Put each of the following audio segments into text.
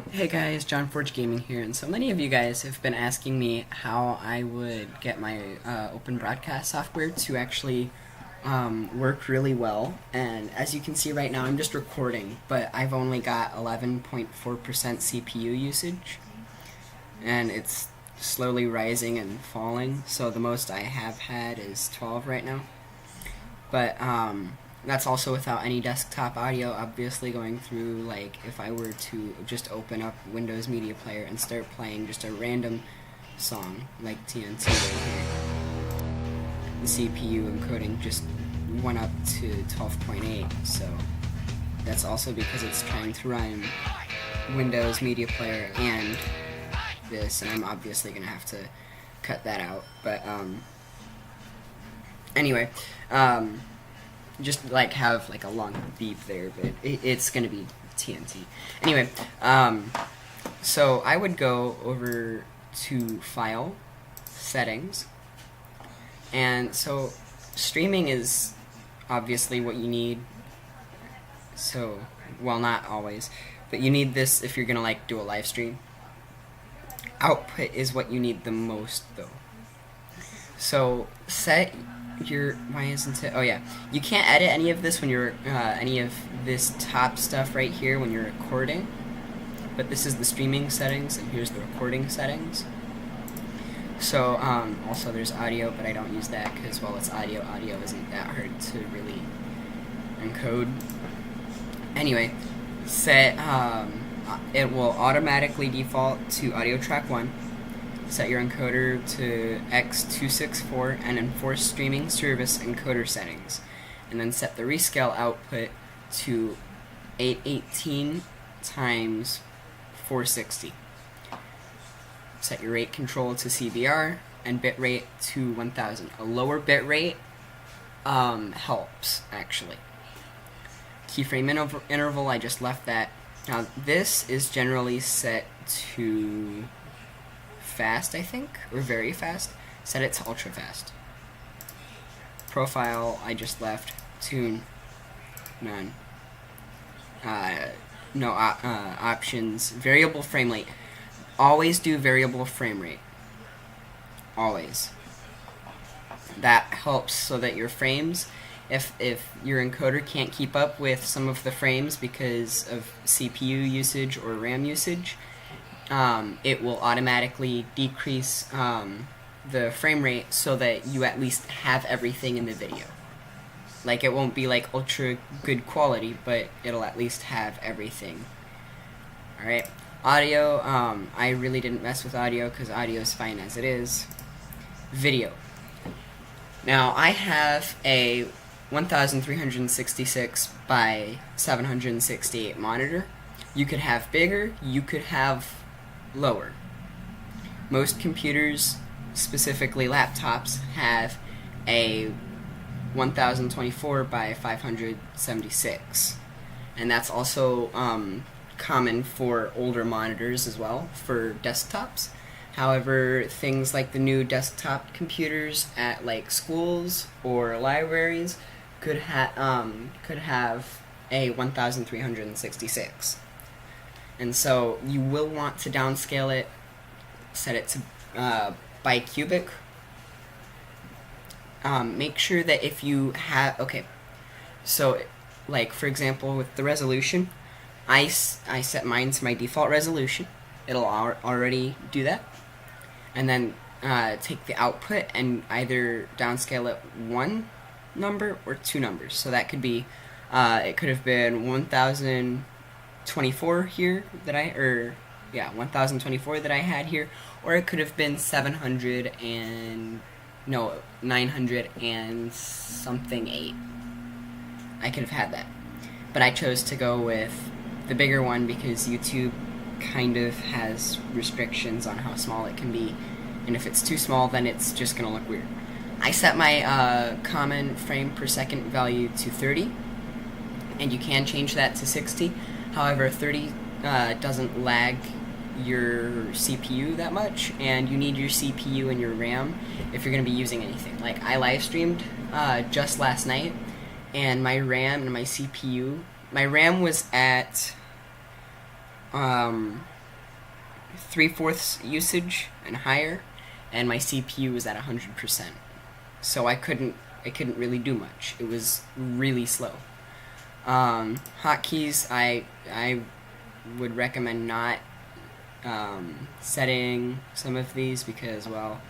Hey guys, John Forge Gaming here, and so many of you guys have been asking me how I would get my open broadcast software to actually work really well. And as you can see right now, I'm just recording, but I've only got 11.4% CPU usage, and it's slowly rising and falling. So the most I have had is 12 right now. But that's also without any desktop audio, obviously going through, like, if I were to just open up Windows Media Player and start playing just a random song, like TNT right here, the CPU encoding just went up to 12.8, so that's also because it's trying to run Windows Media Player and this, and I'm obviously going to have to cut that out, but anyway, just like have like a long beep there, but it's gonna be TNT. Anyway, so I would go over to File, Settings, and so streaming is obviously what you need. So, well, not always, but you need this if you're gonna like do a live stream. Output is what you need the most, though. So set your, why isn't it? Oh yeah, you can't edit any of this when you're any of this top stuff right here when you're recording. But this is the streaming settings, and here's the recording settings. So also there's audio, but I don't use that because, well, it's audio. Audio isn't that hard to really encode. Anyway, set it will automatically default to audio track 1. Set your encoder to X264 and enforce streaming service encoder settings. And then set the rescale output to 818 times 460. Set your rate control to CBR and bitrate to 1000. A lower bitrate helps, actually. Keyframe interval, I just left that. Now this is generally set to fast, I think, or very fast. Set it to ultra fast. Profile, I just left. Tune, none. No options. Variable frame rate. Always do variable frame rate. Always. That helps so that your frames, if your encoder can't keep up with some of the frames because of CPU usage or RAM usage, it will automatically decrease the frame rate so that you at least have everything in the video. Like, it won't be like ultra good quality, but it'll at least have everything. Alright, audio, I really didn't mess with audio because audio is fine as it is. Video. Now, I have a 1366 by 768 monitor. You could have bigger, you could have lower. Most computers, specifically laptops, have a 1024 by 576, and that's also common for older monitors as well for desktops. However, things like the new desktop computers at like schools or libraries could have a 1366. And so you will want to downscale it, set it to bicubic. Make sure that if you have, okay, so like for example with the resolution, I set mine to my default resolution. It'll already do that. And then take the output and either downscale it 1 number or 2 numbers. So that could be, it could have been 1024 here that 1024 that I had here, or it could have been 900 and something 8. I could have had that, but I chose to go with the bigger one because YouTube kind of has restrictions on how small it can be, and if it's too small, then it's just gonna look weird. I set my common frame per second value to 30, and you can change that to 60. However, 30 doesn't lag your CPU that much, and you need your CPU and your RAM if you're going to be using anything. Like, I live streamed just last night, and my RAM and my CPU, my RAM was at 3/4 usage and higher, and my CPU was at 100%. So I couldn't really do much. It was really slow. Hotkeys, I would recommend not setting some of these because, well,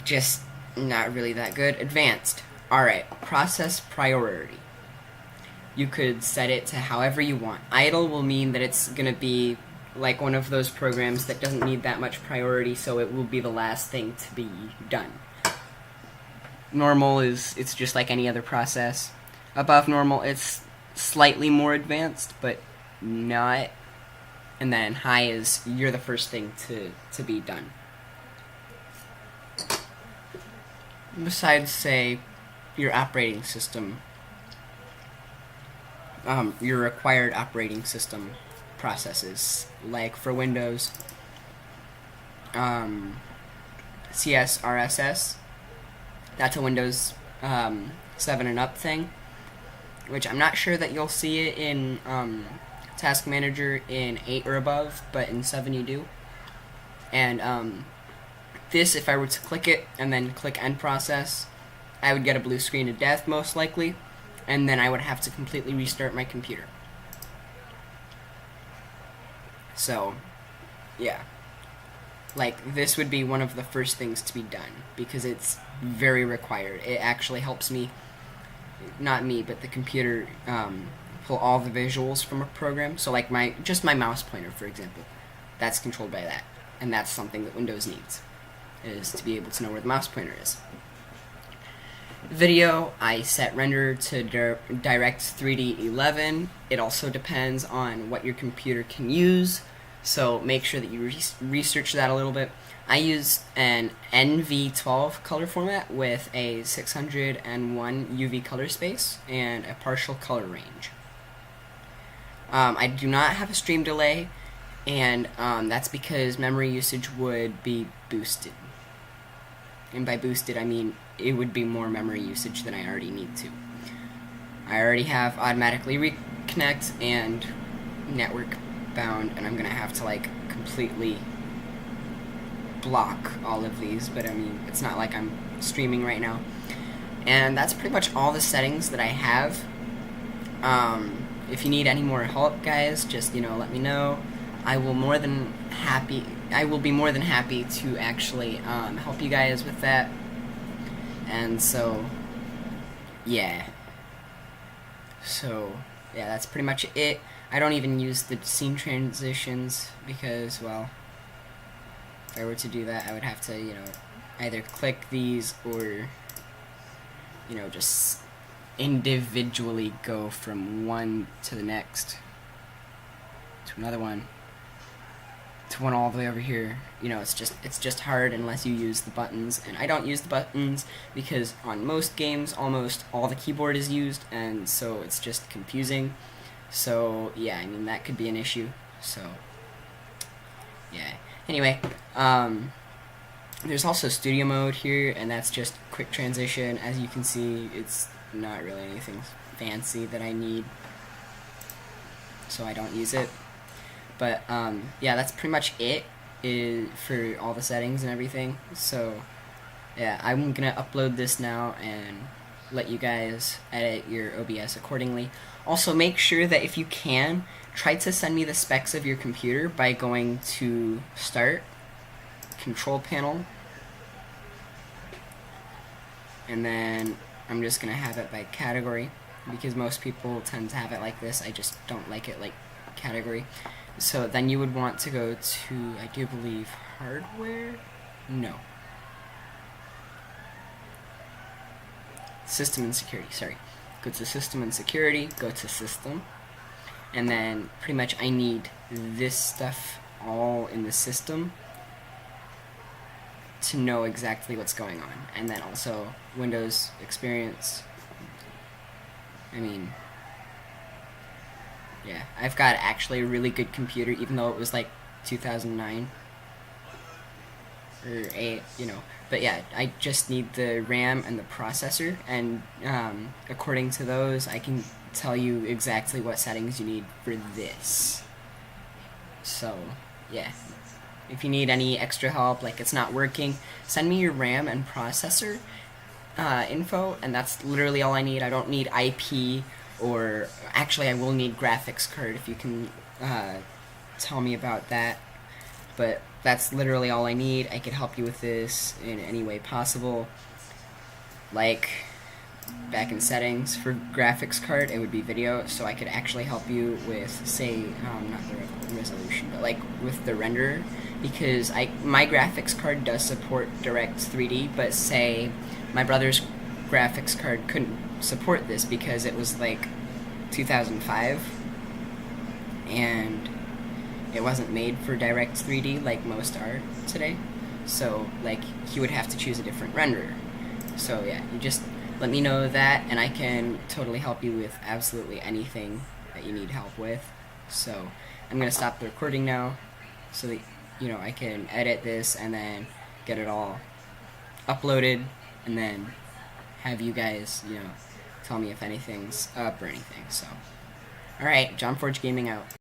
just not really that good. Advanced. Alright, process priority. You could set it to however you want. Idle will mean that it's going to be like one of those programs that doesn't need that much priority, so it will be the last thing to be done. Normal it's just like any other process. Above normal, it's slightly more advanced, but not. And then high is you're the first thing to be done. Besides, say, your operating system, your required operating system processes, like for Windows, CS, RSS, that's a Windows 7 and up thing, which I'm not sure that you'll see it in Task Manager in 8 or above, but in 7 you do. And this, if I were to click it and then click End Process, I would get a blue screen of death most likely, and then I would have to completely restart my computer. So, yeah. Like, this would be one of the first things to be done, because it's very required. It actually helps me, not me, but the computer, pull all the visuals from a program. So, like, just my mouse pointer, for example, that's controlled by that. And that's something that Windows needs, is to be able to know where the mouse pointer is. Video, I set render to DirectX 3D11. It also depends on what your computer can use, so make sure that you research that a little bit. I use an NV12 color format with a 601 UV color space and a partial color range. I do not have a stream delay, and that's because memory usage would be boosted. And by boosted, I mean it would be more memory usage than I already need to. I already have automatically reconnect and network bound, and I'm gonna have to like completely block all of these, but I mean it's not like I'm streaming right now. And that's pretty much all the settings that I have. If you need any more help, guys, just let me know. I will be more than happy to actually help you guys with that. And so, yeah. That's pretty much it. I don't even use the scene transitions because, well, if I were to do that, I would have to, either click these or, just individually go from one to the next, to another one, to one all the way over here. It's just hard unless you use the buttons, and I don't use the buttons because on most games almost all the keyboard is used, and so it's just confusing. So yeah, I mean that could be an issue. So yeah. Anyway, there's also studio mode here, and that's just quick transition. As you can see, it's not really anything fancy that I need, so I don't use it. But yeah, that's pretty much it for all the settings and everything. So yeah, I'm gonna upload this now and let you guys edit your OBS accordingly. Also, make sure that if you can, try to send me the specs of your computer by going to Start, Control Panel, and then I'm just gonna have it by category because most people tend to have it like this. I just don't like it like category. So then you would want to go to, I do believe, hardware? No. System and security, sorry. Go to system and security, go to system, and then pretty much I need this stuff all in the system to know exactly what's going on. And then also Windows experience. I mean, yeah, I've got actually a really good computer, even though it was like 2009 or 8, But yeah, I just need the RAM and the processor, and according to those, I can tell you exactly what settings you need for this. So, yeah. If you need any extra help, like it's not working, send me your RAM and processor info, and that's literally all I need. I don't need IP, or actually I will need graphics card if you can tell me about that. But that's literally all I need. I could help you with this in any way possible. Like, back in settings for graphics card, it would be video, so I could actually help you with, say, not the resolution, but like with the render, because my graphics card does support direct 3D, but say my brother's graphics card couldn't support this because it was like 2005 and it wasn't made for direct 3D like most are today. So like he would have to choose a different renderer. So yeah, you just let me know that and I can totally help you with absolutely anything that you need help with. So I'm gonna stop the recording now so that I can edit this and then get it all uploaded and then have you guys tell me if anything's up or anything. So alright, John Forge Gaming out.